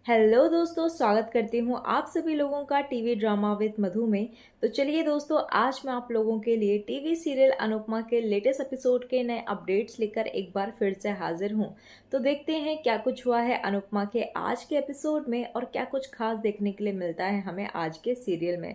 Hello दोस्तों, स्वागत करती हूँ आप सभी लोगों का टीवी ड्रामा विद मधु में। तो चलिए दोस्तों, आज मैं आप लोगों के लिए टीवी सीरियल अनुपमा के लेटेस्ट एपिसोड के नए अपडेट्स लेकर एक बार फिर से हाजिर हूँ। तो देखते हैं क्या कुछ हुआ है अनुपमा के आज के एपिसोड में और क्या कुछ खास देखने के लिए मिलता है हमें आज के सीरियल में।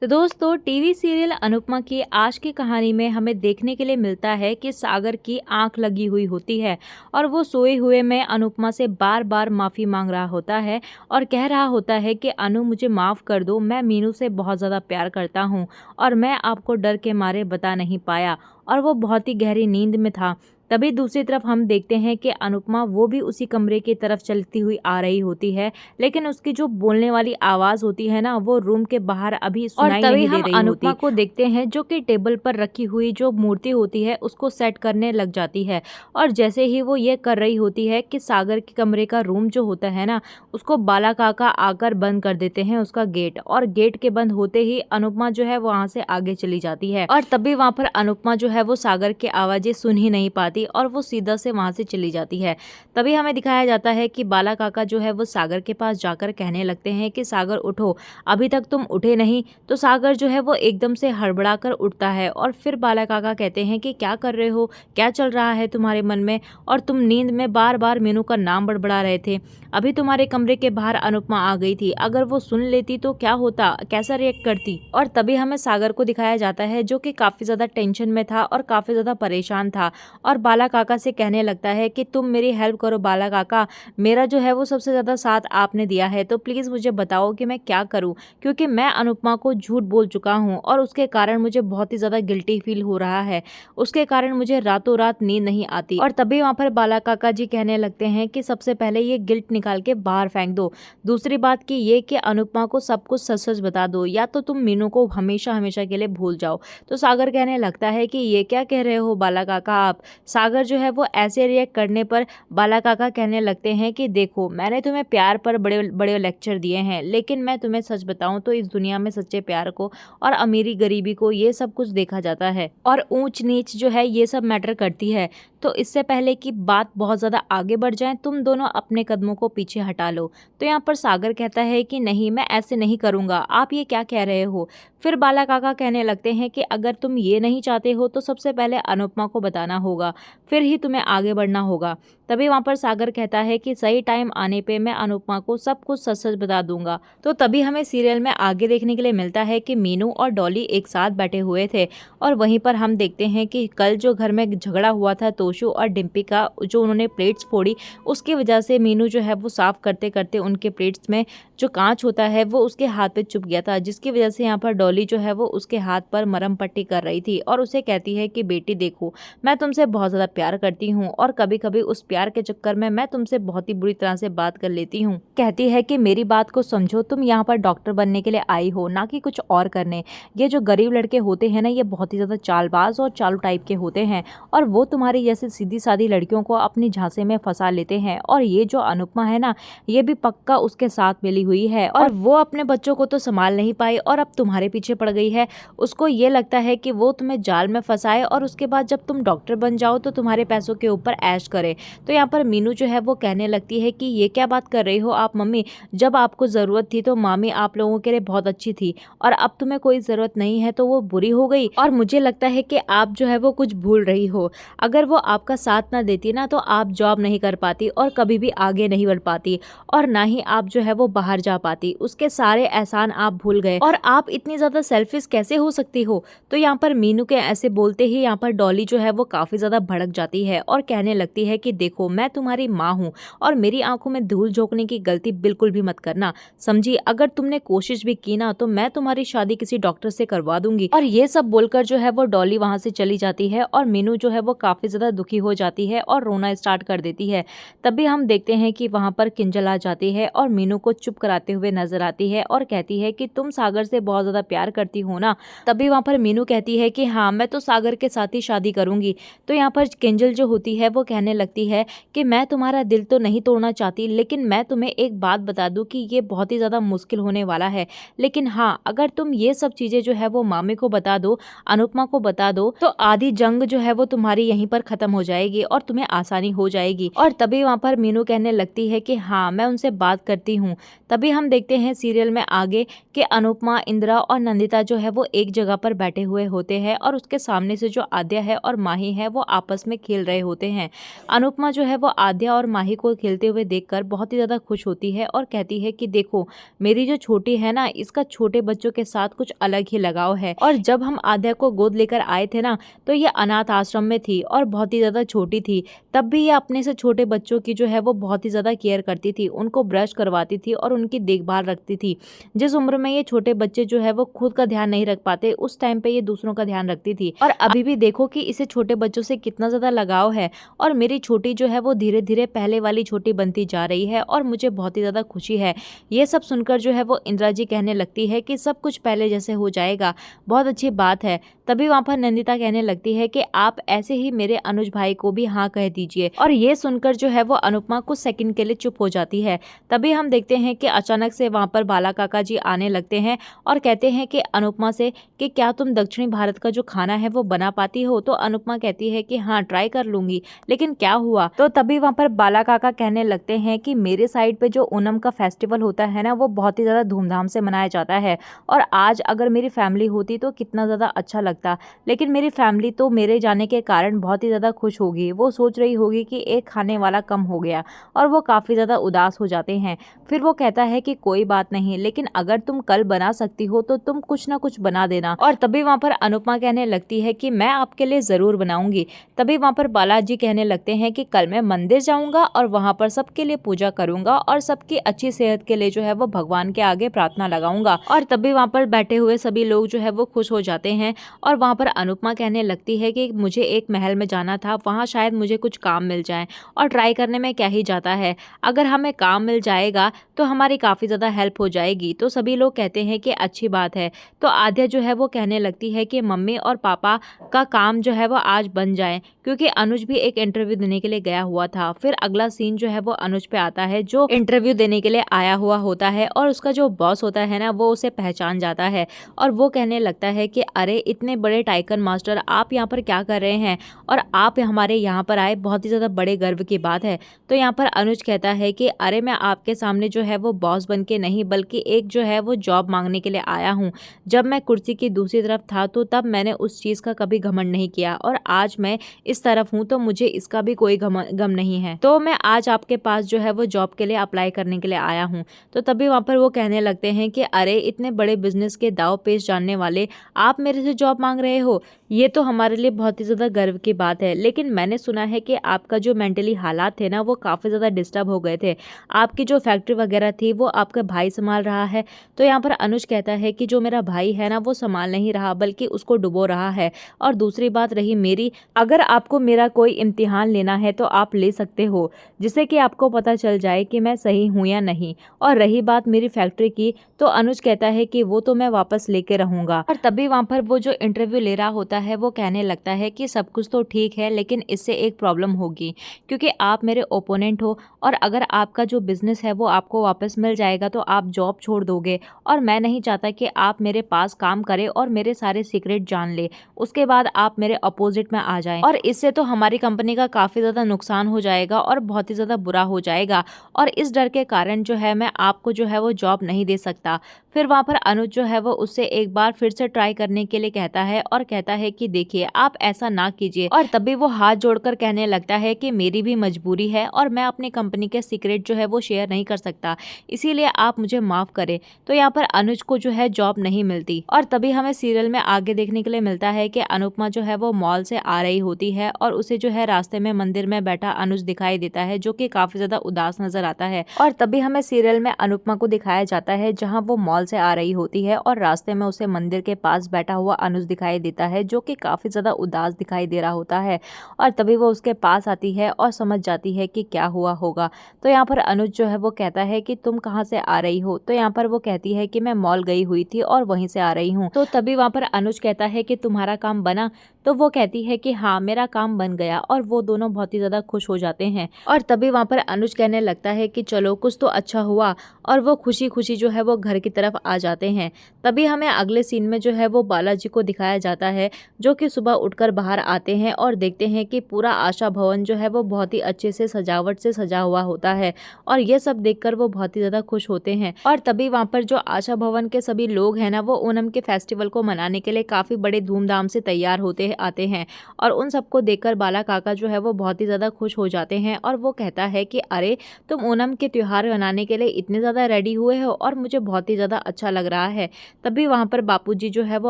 तो दोस्तों, टीवी सीरियल अनुपमा की आज की कहानी में हमें देखने के लिए मिलता है कि सागर की आंख लगी हुई होती है और वो सोए हुए में अनुपमा से बार बार माफ़ी मांग रहा होता है और कह रहा होता है कि अनु मुझे माफ़ कर दो, मैं मीनू से बहुत ज़्यादा प्यार करता हूँ और मैं आपको डर के मारे बता नहीं पाया। और वो बहुत ही गहरी नींद में था। तभी दूसरी तरफ हम देखते हैं कि अनुपमा वो भी उसी कमरे की तरफ चलती हुई आ रही होती है, लेकिन उसकी जो बोलने वाली आवाज़ होती है ना, वो रूम के बाहर अभी सुनाई नहीं दे रही होती। अनुपमा को देखते हैं जो कि टेबल पर रखी हुई जो मूर्ति होती है उसको सेट करने लग जाती है। और जैसे ही वो ये कर रही होती है कि सागर के कमरे का रूम जो होता है ना, उसको बाला काका आकर बंद कर देते हैं उसका गेट। और गेट के बंद होते ही अनुपमा जो है वहां से आगे चली जाती है और तभी वहां पर अनुपमा जो है वो सागर की आवाजें सुन ही नहीं पाती और वो सीधा से वहां से चली जाती है। तभी हमें दिखाया जाता है कि बाला काका जो है वो सागर के पास जाकर कहने लगते हैं कि सागर उठो, अभी तक तुम उठे नहीं। तो सागर जो है वो एकदम से हड़बड़ा कर उठता है और फिर बाला काका कहते हैं कि क्या कर रहे हो, क्या चल रहा है तुम्हारे मन में, और तुम नींद में बार बार मीनू का नाम बड़बड़ा रहे थे। अभी तुम्हारे कमरे के बाहर अनुपमा आ गई थी, अगर वो सुन लेती तो क्या होता, कैसा रिएक्ट करती। और तभी हमें सागर को दिखाया जाता है जो कि काफी ज्यादा टेंशन में था और काफी ज्यादा परेशान था और बाला काका से कहने लगता है कि तुम मेरी हेल्प करो बाला काका, मेरा जो है वो सबसे ज़्यादा साथ आपने दिया है, तो प्लीज़ मुझे बताओ कि मैं क्या करूं, क्योंकि मैं अनुपमा को झूठ बोल चुका हूं और उसके कारण मुझे बहुत ही ज़्यादा गिल्टी फील हो रहा है। उसके कारण मुझे रातों रात नींद नहीं आती। और तभी वहाँ पर बाला काका जी कहने लगते हैं कि सबसे पहले ये गिल्ट निकाल के बाहर फेंक दो। दूसरी बात की ये कि अनुपमा को सब कुछ सच सच बता दो, या तो तुम मीनू को हमेशा हमेशा के लिए भूल जाओ। तो सागर कहने लगता है कि ये क्या कह रहे हो बाला काका आप। सागर जो है वो ऐसे रिएक्ट करने पर बाला काका कहने लगते हैं कि देखो, मैंने तुम्हें प्यार पर बड़े बड़े लेक्चर दिए हैं, लेकिन मैं तुम्हें सच बताऊं तो इस दुनिया में सच्चे प्यार को और अमीरी गरीबी को ये सब कुछ देखा जाता है और ऊंच नीच जो है ये सब मैटर करती है। तो इससे पहले कि बात बहुत ज़्यादा आगे बढ़ जाए, तुम दोनों अपने कदमों को पीछे हटा लो। तो यहाँ पर सागर कहता है कि नहीं, मैं ऐसे नहीं करूँगा, आप ये क्या कह रहे हो। फिर बाला काका कहने लगते हैं कि अगर तुम ये नहीं चाहते हो तो सबसे पहले अनुपमा को बताना होगा, फिर ही तुम्हें आगे बढ़ना होगा। तभी वहाँ पर सागर कहता है कि सही टाइम आने पे मैं अनुपमा को सब कुछ सच सच बता दूंगा। तो तभी हमें सीरियल में आगे देखने के लिए मिलता है कि मीनू और डॉली एक साथ बैठे हुए थे और वहीं पर हम देखते हैं कि कल जो घर में झगड़ा हुआ था तोशु और डिम्पी का, जो उन्होंने प्लेट्स फोड़ी, उसकी वजह से मीनू जो है वो साफ करते करते उनके प्लेट्स में जो कांच होता है वो उसके हाथ पे चुप गया था, जिसकी वजह से यहाँ पर डॉली जो है वो उसके हाथ पर मरहम पट्टी कर रही थी और उसे कहती है कि बेटी देखो, मैं तुमसे बहुत ज़्यादा प्यार करती हूँ और कभी कभी उस प्यार के चक्कर में मैं तुमसे बहुत ही बुरी तरह से बात कर लेती हूँ। कहती है कि मेरी बात को समझो, तुम यहाँ पर डॉक्टर बनने के लिए आई हो, ना कि कुछ और करने। ये जो गरीब लड़के होते हैं ना, ये बहुत ही ज़्यादा चालबाज और चालू टाइप के होते हैं और वो तुम्हारी जैसे सीधी सादी लड़कियों को अपनी झांसे में फंसा लेते हैं। और ये जो अनुपमा है ना, ये भी पक्का उसके साथ मिली हुई है और वो अपने बच्चों को तो संभाल नहीं पाई और अब तुम्हारे पीछे पड़ गई है। उसको ये लगता है कि वो तुम्हें जाल में फंसाए और उसके बाद जब तुम डॉक्टर बन जाओ तो तुम्हारे पैसों के ऊपर ऐश करे। तो यहाँ पर मीनू जो है वो कहने लगती है कि ये क्या बात कर रही हो आप मम्मी, जब आपको ज़रूरत थी तो मामी आप लोगों के लिए बहुत अच्छी थी और अब तुम्हें कोई ज़रूरत नहीं है तो वो बुरी हो गई। और मुझे लगता है कि आप जो है वो कुछ भूल रही हो, अगर वो आपका साथ ना देती ना तो आप जॉब नहीं कर पाती और कभी भी आगे नहीं बढ़ पाती और ना ही आप जो है वो बाहर जा पाती। उसके सारे एहसान आप भूल गए और आप इतनी ज़्यादा सेल्फिश कैसे हो सकती हो। तो यहाँ पर मीनू के ऐसे बोलते ही यहाँ पर डॉली जो है वो काफ़ी ज़्यादा भड़क जाती है और कहने लगती है कि देखो, मैं तुम्हारी माँ हूँ और मेरी आंखों में धूल झोंकने की गलती बिल्कुल भी मत करना, समझी। अगर तुमने कोशिश भी की ना तो मैं तुम्हारी शादी किसी डॉक्टर से करवा दूंगी। और ये सब बोलकर जो है वो डॉली वहां से चली जाती है और मीनू जो है वो काफ़ी ज़्यादा दुखी हो जाती है और रोना स्टार्ट कर देती है। तभी हम देखते हैं कि वहाँ पर किंजल आ जाती है और मीनू को चुप कराते हुए नजर आती है और कहती है कि तुम सागर से बहुत ज़्यादा प्यार करती हो ना। तभी वहाँ पर मीनू कहती है कि हाँ, मैं तो सागर के साथ ही शादी करूंगी। तो यहाँ पर किंजल जो होती है वो कहने लगती है कि मैं तुम्हारा दिल तो नहीं तोड़ना चाहती, लेकिन मैं तुम्हें एक बात बता दूं कि ये बहुत ही ज़्यादा मुश्किल होने वाला है, लेकिन हाँ, अगर तुम ये सब चीज़ें जो है वो मामी को बता दो, अनुपमा को बता दो, तो आधी जंग जो है वो तुम्हारी यहीं पर खत्म खत्म हो जाएगी और तुम्हें आसानी हो जाएगी। और तभी वहाँ पर मीनू कहने लगती है कि हाँ, मैं उनसे बात करती हूँ। तभी हम देखते हैं सीरियल में आगे कि अनुपमा, इंदिरा और नंदिता जो है वो एक जगह पर बैठे हुए होते हैं और उसके सामने से जो आद्या है और माही है वो आपस में खेल रहे होते हैं। अनुपमा जो है वो आद्या और माही को खेलते हुए देखकर बहुत ही ज़्यादा खुश होती है और कहती है कि देखो, मेरी जो छोटी है ना, इसका छोटे बच्चों के साथ कुछ अलग ही लगाव है। और जब हम आद्या को गोद लेकर आए थे ना, तो ये अनाथ आश्रम में थी और बहुत ही ज़्यादा छोटी थी। तब भी ये अपने से छोटे बच्चों की जो है वो बहुत ही ज़्यादा केयर करती थी, उनको ब्रश करवाती थी और उनकी देखभाल रखती थी। जिस उम्र में ये छोटे बच्चे जो है वो खुद का ध्यान नहीं रख पाते, उस टाइम पे ये दूसरों का ध्यान रखती थी। और अभी भी देखो कि इसे छोटे बच्चों से कितना ज़्यादा लगाव है और मेरी छोटी जो है वो धीरे धीरे पहले वाली छोटी बनती जा रही है और मुझे बहुत ही ज़्यादा खुशी है। ये सब सुनकर जो है वो इंदिरा जी कहने लगती है कि सब कुछ पहले जैसे हो जाएगा, बहुत अच्छी बात है। तभी वहाँ पर नंदिता कहने लगती है कि आप ऐसे ही मेरे अनुज भाई को भी हाँ कह दीजिए। और ये सुनकर जो है वो अनुपमा कुछ सेकंड के लिए चुप हो जाती है। तभी हम देखते हैं कि अचानक से वहाँ पर बाला काका जी आने लगते हैं और कहते हैं कि अनुपमा से कि क्या तुम दक्षिणी भारत का जो खाना है वो बना पाती हो। तो अनुपमा कहती है कि हाँ, ट्राई कर लूंगी, लेकिन क्या हुआ। तो तभी वहाँ पर बाला काका कहने लगते हैं कि मेरे साइड पे जो ओणम का फेस्टिवल होता है ना, वो बहुत ही ज़्यादा धूमधाम से मनाया जाता है और आज अगर मेरी फैमिली होती तो कितना ज़्यादा अच्छा लगता। लेकिन मेरी फैमिली तो मेरे जाने के कारण बहुत ही ज़्यादा खुश होगी, वो सोच रही होगी कि एक खाने वाला कम हो गया और वो काफ़ी ज़्यादा उदास हो जाते हैं। फिर वो कहता है कि कोई बात नहीं, लेकिन अगर तुम कल बना सकती हो तो तुम कुछ ना कुछ बना देना। और तभी वहाँ पर अनुपमा कहने लगती है कि मैं आपके लिए ज़रूर बनाऊंगी। तभी वहाँ पर बालाजी कहने लगते हैं कि कल मैं मंदिर जाऊंगा और वहाँ पर सबके लिए पूजा करूंगा और सबकी अच्छी सेहत के लिए जो है वो भगवान के आगे प्रार्थना लगाऊंगा। और तभी वहाँ पर बैठे हुए सभी लोग जो है वो खुश हो जाते हैं। और वहाँ पर अनुपमा कहने लगती है कि मुझे एक महल में जाना था, वहाँ शायद मुझे कुछ काम मिल जाए और ट्राई करने में क्या ही जाता है, अगर हमें काम मिल जाएगा तो हमारी काफ़ी ज़्यादा हेल्प हो जाएगी। तो सभी लोग कहते हैं कि अच्छी बात है। तो आद्या जो है वो कहने लगती है कि मम्मी और पापा का काम जो है वो आज बन जाए, क्योंकि अनुज भी एक इंटरव्यू देने के लिए गया हुआ था। फिर अगला सीन जो है वो अनुज पे आता है, जो इंटरव्यू देने के लिए आया हुआ होता है और उसका जो बॉस होता है ना, वो उसे पहचान जाता है और वो कहने लगता है कि अरे इतने बड़े टाइकन मास्टर, आप यहाँ पर क्या कर रहे हैं और आप हमारे यहाँ पर आए, बहुत ही ज़्यादा बड़े गर्व की बात है। तो यहाँ पर अनुज कहता है कि अरे मैं आपके सामने जो है वो बॉस बन के नहीं, बल्कि एक जो है वो जॉब मांगने के लिए आया हूँ। जब मैं कुर्सी की दूसरी तरफ था तो तब मैंने उस चीज़ का कभी घमंड नहीं किया और आज मैं इस तरफ हूँ तो मुझे इसका भी कोई गम नहीं है। तो मैं आज आपके पास जो है वो जॉब के लिए अप्लाई करने के लिए आया हूँ। तो तभी वहाँ पर वो कहने लगते हैं कि अरे इतने बड़े बिजनेस के दाव पेश जानने वाले आप मेरे से जॉब मांग रहे हो, ये तो हमारे लिए बहुत ही ज़्यादा गर्व की बात है। लेकिन मैंने सुना है कि आपका जो मेंटली हालात थे ना, वो काफ़ी ज़्यादा डिस्टर्ब हो गए थे, आपकी जो फैक्ट्री वगैरह थी वो आपका भाई संभाल रहा है। तो यहाँ पर अनुज कहता है कि जो मेरा भाई है ना, वो संभाल नहीं रहा बल्कि उसको डुबो रहा है। और दूसरी बात रही मेरी, अगर आपको मेरा कोई इम्तिहान लेना है तो आप ले सकते हो, जिससे कि आपको पता चल जाए कि मैं सही हूँ या नहीं। और रही बात मेरी फैक्ट्री की, तो अनुज कहता है कि वो तो मैं वापस लेके रहूँगा। और तभी वहाँ पर वो जो इंटरव्यू ले रहा होता है वो कहने लगता है कि सब कुछ तो ठीक है, लेकिन इससे एक प्रॉब्लम होगी, क्योंकि आप मेरे ओपोनेंट हो और अगर आपका जो बिजनेस है वो आपको वापस मिल जाएगा तो आप जॉब छोड़ दोगे और मैं नहीं चाहता कि आप मेरे पास काम करें और मेरे सारे सीक्रेट जान ले, उसके बाद आप मेरे अपोजिट में आ जाएं। और इससे तो हमारी कंपनी का काफ़ी ज़्यादा नुकसान हो जाएगा और बहुत ही ज़्यादा बुरा हो जाएगा और इस डर के कारण जो है मैं आपको जो है वो जॉब नहीं दे सकता। फिर वहाँ पर अनुज जो है वो उससे एक बार फिर से ट्राई करने के लिए कहता है और कहता है कि देखिए आप ऐसा ना कीजिए। और तभी वो हाथ जोड़कर कहने लगता है कि मेरी भी मजबूरी है और मैं अपनी कंपनी के सीक्रेट जो है वो शेयर नहीं कर सकता, इसीलिए आप मुझे माफ़ करें। तो यहाँ पर अनुज को जो है जॉब नहीं मिलती। और तभी हमें सीरियल में आगे देखने के लिए मिलता है कि अनुपमा जो है वो मॉल से आ रही होती है और उसे जो है रास्ते में मंदिर में बैठा अनुज दिखाई देता है, जो कि काफ़ी ज़्यादा उदास नजर आता है। और तभी हमें सीरियल में अनुपमा को दिखाया जाता है जहाँ वो मॉल से आ रही होती है और रास्ते में उसे मंदिर के पास बैठा हुआ अनुज दिखाई देता है, जो कि काफ़ी ज़्यादा उदास दिखाई दे रहा होता है। और तभी वो उसके पास आती है और समझ जाती है कि क्या हुआ होगा। तो यहाँ पर अनुज जो है वो कहता है कि तुम कहाँ से आ रही हो। तो यहाँ पर वो कहती है कि मैं मॉल गई हुई थी और वहीं से आ रही हूँ। तो तभी वहाँ पर अनुज कहता है कि तुम्हारा काम बना। तो वो कहती है कि हाँ मेरा काम बन गया, और वो दोनों बहुत ही ज़्यादा खुश हो जाते हैं। और तभी वहाँ पर अनुज कहने लगता है कि चलो कुछ तो अच्छा हुआ, और वो खुशी खुशी जो है वो घर की तरफ आ जाते हैं। तभी हमें अगले सीन में जो है वो बालाजी को दिखाया जाता है, जो कि सुबह उठकर बाहर आते हैं और देखते हैं कि पूरा आशा भवन जो है वो बहुत ही अच्छे से सजावट से सजा हुआ होता है, और ये सब देखकर वो बहुत ही ज़्यादा खुश होते हैं। और तभी वहाँ पर जो आशा भवन के सभी लोग हैं ना, वो ओणम के फेस्टिवल को मनाने के लिए काफ़ी बड़े धूमधाम से तैयार होते आते हैं, और उन सबको देखकर बाला काका जो है वो बहुत ही ज़्यादा खुश हो जाते हैं। और वो कहता है कि अरे तुम ओणम के त्यौहार मनाने के लिए इतने ज़्यादा रेडी हुए हो, और मुझे बहुत ही ज़्यादा अच्छा लग रहा है। तभी वहाँ पर बापूजी जो है वो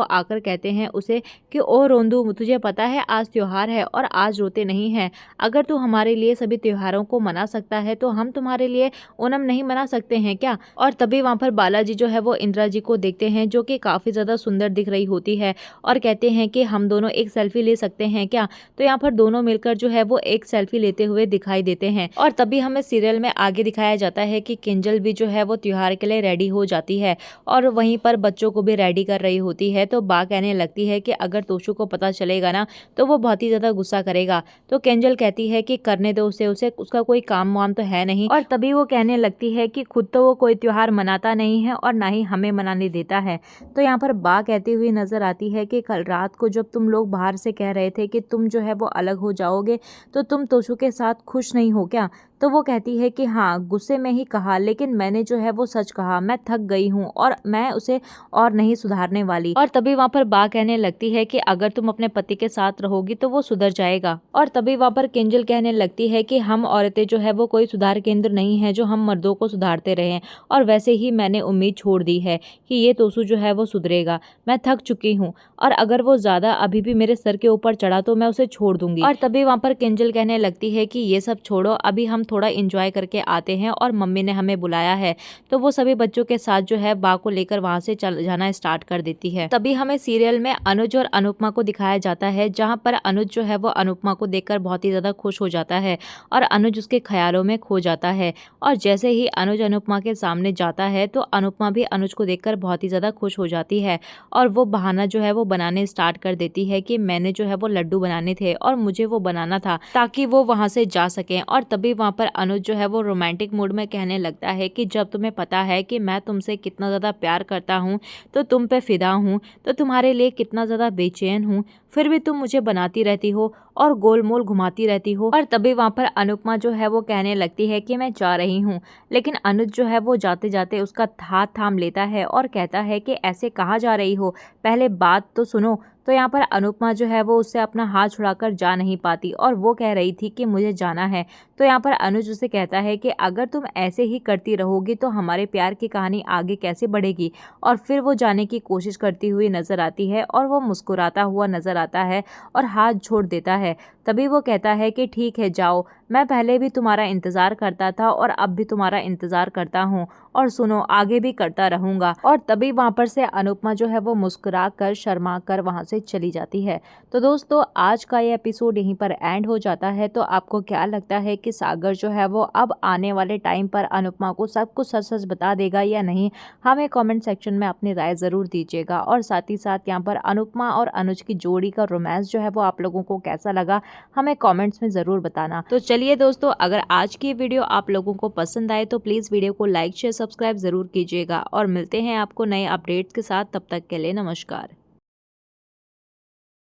आकर कहते हैं उसे कि ओ रोंदू, तुझे पता है आज त्यौहार है और आज रोते नहीं हैं। अगर तू हमारे लिए सभी त्योहारों को मना सकता है तो हम तुम्हारे लिए ओणम नहीं मना सकते हैं क्या? और तभी वहाँ पर बालाजी जो है वो इंदिरा जी को देखते हैं, जो कि काफ़ी ज़्यादा सुंदर दिख रही होती है, और कहते हैं कि हम दोनों एक सेल्फी ले सकते हैं क्या? तो यहाँ पर दोनों मिलकर जो है वो एक सेल्फी लेते हुए दिखाई देते हैं। और तभी हमें सीरियल में आगे दिखाया जाता है कि किंजल भी जो है वो त्योहार के लिए रेडी हो जाती है, और वहीं पर बच्चों को भी रेडी कर रही होती है। तो बा कहने लगती है कि अगर तोशु को पता चलेगा ना तो वो बहुत ही ज़्यादा गुस्सा करेगा। तो किंजल कहती है कि करने दो उसे, उसका कोई काम वाम तो है नहीं। और तभी वो कहने लगती है कि खुद तो वो कोई त्योहार मनाता नहीं है और ना ही हमें मनाने देता है। तो यहाँ पर बा कहती हुई नजर आती है कि कल रात को जब तुम लोग बाहर से कह रहे थे कि तुम जो है वो अलग हो जाओगे, तो तुम तोशु के साथ खुश नहीं हो क्या? तो वो कहती है कि हाँ, गुस्से में ही कहा, लेकिन मैंने जो है वो सच कहा, मैं थक गई हूँ और मैं उसे और नहीं सुधारने वाली। और तभी वहाँ पर बा कहने लगती है कि अगर तुम अपने पति के साथ रहोगी तो वो सुधर जाएगा। और तभी वहाँ पर किंजल कहने लगती है कि हम औरतें जो है वो कोई सुधार केंद्र नहीं है जो हम मर्दों को सुधारते रहें, और वैसे ही मैंने उम्मीद छोड़ दी है कि ये तोशु जो है वो सुधरेगा। मैं थक चुकी हूँ, और अगर वो ज्यादा अभी भी मेरे सर के ऊपर चढ़ा तो मैं उसे छोड़ दूंगी। और तभी वहाँ पर किंजल कहने लगती है कि ये सब छोड़ो, अभी हम थोड़ा इंजॉय करके आते हैं और मम्मी ने हमें बुलाया है। तो वो सभी बच्चों के साथ जो है बा को लेकर वहां से चल जाना स्टार्ट कर देती है। तभी हमें सीरियल में अनुज और अनुपमा को दिखाया जाता है, जहां पर अनुज जो है वो अनुपमा को देखकर बहुत ही ज्यादा खुश हो जाता है, और अनुज उसके ख्यालों में खो जाता है। और जैसे ही अनुज अनुपमा के सामने जाता है तो अनुपमा भी अनुज को देखकर बहुत ही ज्यादा खुश हो जाती है, और वो बहाना जो है वो बनाने स्टार्ट कर देती है कि मैंने जो है वो लड्डू बनाने थे और मुझे वो बनाना था ताकि वो वहां से जा सके। और तभी वहां पर अनुज जो है वो रोमांटिक मूड में कहने लगता है कि जब तुम्हें पता है कि मैं तुमसे कितना ज़्यादा प्यार करता हूँ, तो तुम पे फिदा हूँ, तो तुम्हारे लिए कितना ज़्यादा बेचैन हूँ, फिर भी तुम मुझे बनाती रहती हो और गोलमोल घुमाती रहती हो। और तभी वहाँ पर अनुपमा जो है वो कहने लगती है कि मैं जा रही हूँ, लेकिन अनुज जो है वो जाते जाते उसका हाथ थाम लेता है और कहता है कि ऐसे कहाँ जा रही हो, पहले बात तो सुनो। तो यहाँ पर अनुपमा जो है वो उससे अपना हाथ छुड़ाकर जा नहीं पाती, और वो कह रही थी कि मुझे जाना है। तो यहाँ पर अनुज उसे कहता है कि अगर तुम ऐसे ही करती रहोगी तो हमारे प्यार की कहानी आगे कैसे बढ़ेगी। और फिर वो जाने की कोशिश करती हुई नजर आती है, और वो मुस्कुराता हुआ नजर आता है और हाथ छोड़ देता है। तभी वो कहता है कि ठीक है जाओ, मैं पहले भी तुम्हारा इंतज़ार करता था और अब भी तुम्हारा इंतज़ार करता हूँ, और सुनो आगे भी करता रहूँगा। और तभी वहाँ पर से अनुपमा जो है वो मुस्कुरा कर शर्मा कर वहाँ से चली जाती है। तो दोस्तों आज का ये एपिसोड यहीं पर एंड हो जाता है। तो आपको क्या लगता है कि सागर जो है वो अब आने वाले टाइम पर अनुपमा को सब कुछ सच सच बता देगा या नहीं? हमें कमेंट सेक्शन में अपनी राय ज़रूर दीजिएगा, और साथ ही साथ यहाँ पर अनुपमा और अनुज की जोड़ी का रोमांस जो है वो आप लोगों को कैसा लगा हमें कमेंट्स में ज़रूर बताना। तो चलिए दोस्तों, अगर आज की वीडियो आप लोगों को पसंद आए तो प्लीज़ वीडियो को लाइक शेयर सब्सक्राइब ज़रूर कीजिएगा, और मिलते हैं आपको नए अपडेट्स के साथ। तब तक के लिए नमस्कार।